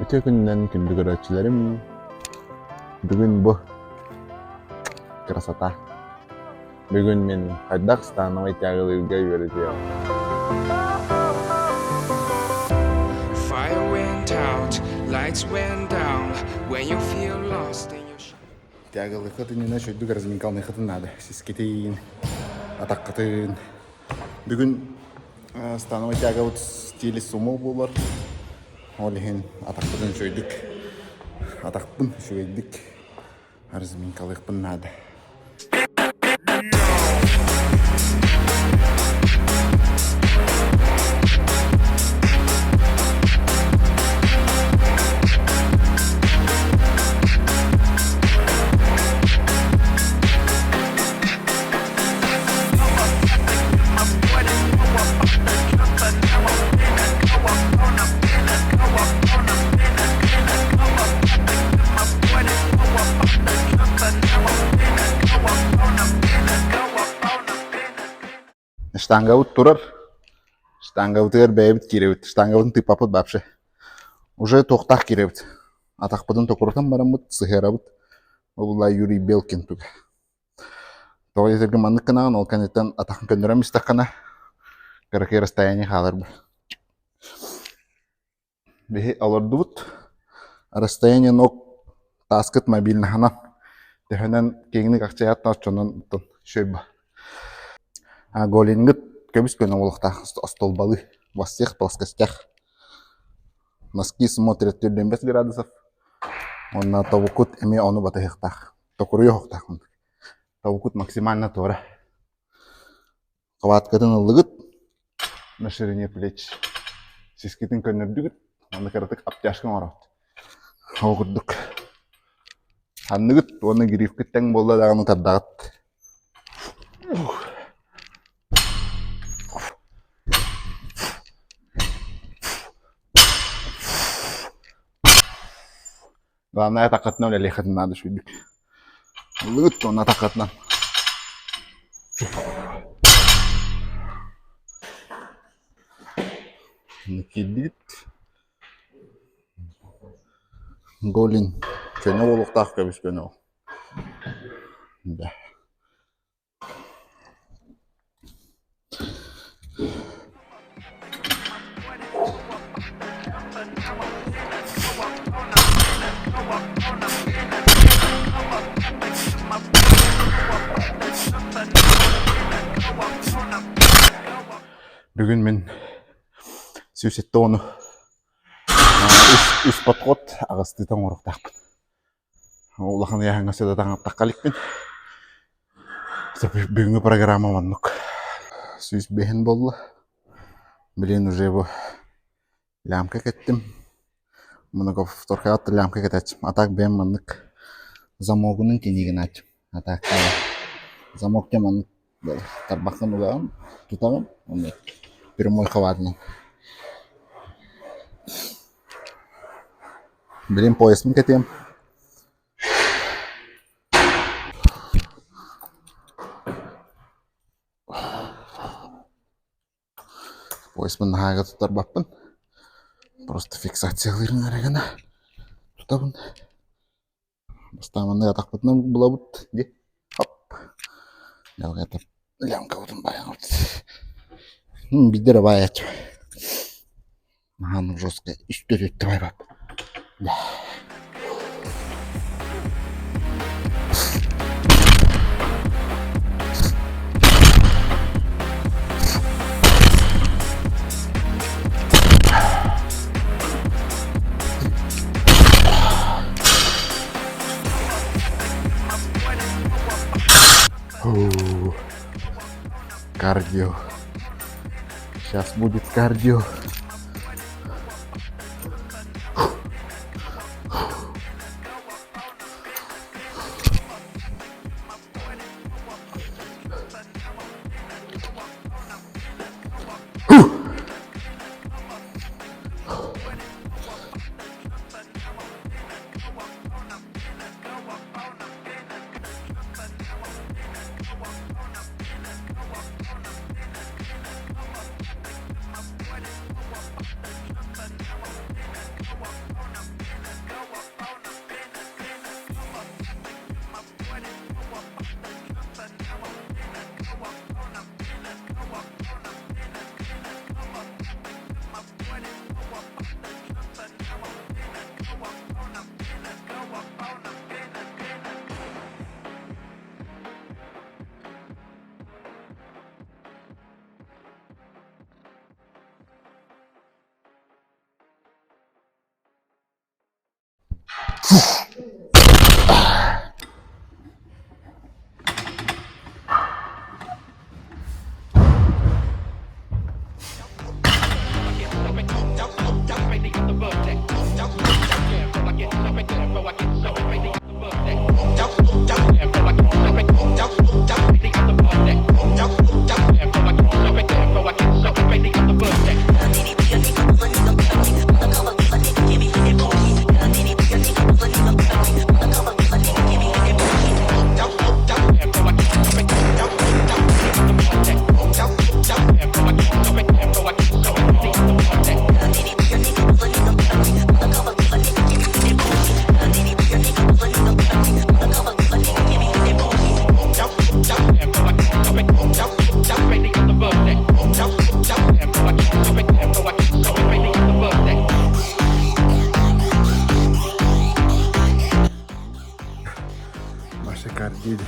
Öte günden gündü görüntülerim. Bugün bu krasata. Bugün men Kazakhstan'a itiyağı vereceğim. Fire went out, lights went down. When you feel lost in your Тягалы хатынына шөйдүк разминкалны хатынады. Сискетейін, атаққатын. Бүгін становой тягалы стилі сумо болар. Олеген атаққатын шөйдүк. Атақпын шөйдүк. Разминкалы хатынады. Штангаут турар. Штангаутер бейбит киребит. Штангаутын тыпапыт бапшы. Уже тоқтақ киребит. Атақпыдын токуртан барамыт, сыхерабыт. Олай Юрий Белкин туга. Тоғай етерге маннык кынаған, ол кәнеттен атақын көндірем истаққана. Каракай расстояние қалар бұл. Бехе аларды бұд. Расстояние ног таскыт мобильный ханан. Дәхенен кеңінік ақчаят чонын шөй ба. Голингит көбіс көні олықтақ столбалы. Васех, плоскостях. Носки смотрят 45 градусов. Онна тавукут эме ону батахтах. Токуру йохтах. Тавукут максимально тора. Хваткатын ылыгыт на ширине плеч. Сискитин көннөрдүгүт. Аны каратык аптяшкан орот. Огурдук. Анныгыт оны грифкиттен болда даганы тардагыт. Главное атакатна или лехать надо швидик. Лыт он атакатна. Накидит. Голин. Көнө болуктак көбүс көнө. Да. Бүгін мен сүйсетті оны үш подход ағыстыйтан орықтақпын. Олақын яғыңа сөйді таңаптақ қалықпен. Бүгінгі программа ваннық. Сүйс бейін болды. Білен уже бұл лямка кеттім. Мұны вторқа атты лямка кеттім. Атақ бейін ваннық замогының тенеген атым. Атақ замок теманық тарбақын ұлағын тұтағын. Прямой хватный. Берем поясом катем. Поясмен нахага тутар баппын. Просто фиксацияларын арагана тутабын. Бастаманы атақпытынан бұлабыт. Хоп. Ялға атап лямка отын баян отын. Бидер баяч. Махан жестко үстөт өтті байбап. Да. Кардио. Сейчас будет кардио. Başka kar değil.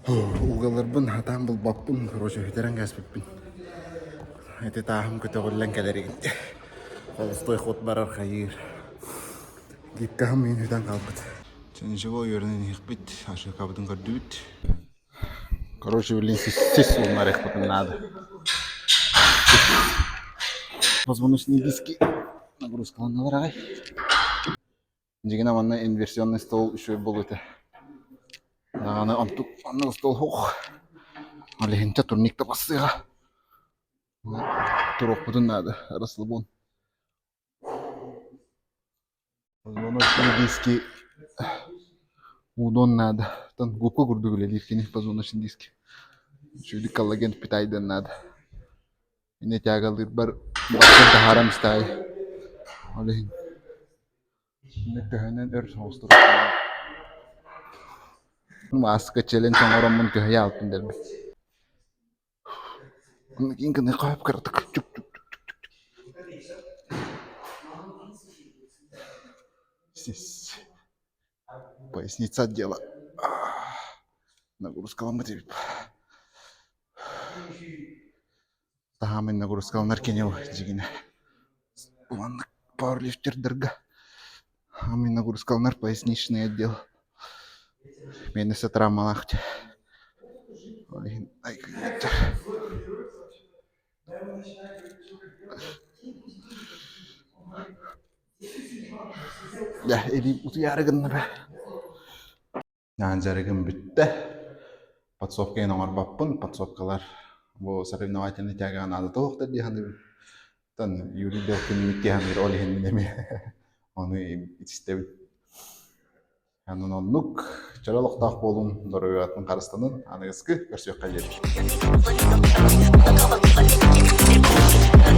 Угаларбын хатан бұл баппын, короче, хитерен кәспіппін. Эти тағым көте қолан кәдереген. Қолыстой қот барар қайыр. Гипкағым мен хитан қалбыт. Ченші ғой өрінен еқпет, ашы қабыдың көрдүйт. Короче, блин, сис олмар еқпетін надо. Позвоночный диски. Нагрузкаланалар ағай. Жегена манна инверсионный стол еще был это. Аны антук анны стол хох. Алехинча турникта басыга. Турок будун надо, расслабон. Позвоночный диски. Удон надо. Тан губка гурду гуле лиркини позвоночный диски. Чуди коллаген питайдан надо. Ине тягалыр бар. Бакын тахарам стай. Алехин. Нектеханен өр соостур. Маска челен чоңором мун көһөй алтын дерби. Кин кин кайып кырдык. Чук. Здесь поясница отдела. Нагрузка ламатив. Тахамын нагрузка наркенел жигине. Улан пауэрлифтер дырга. Амын нагрузка нар поясничный отдел. Мен есе травмалахты. Ай, как Ya, eli utu yargın be. Yani jargın bitti. Подсобкаға оңар баппын, подсобкалар. Бұл соревновательный тяган ады тоқты дейханды. Тан Юрий Белкин миттейхан бір олихен мінеме. Оны итістебін. Янын оннук, чаралықтақ болын дұры өтін қарыстанын, анығызғы көрсек қажет.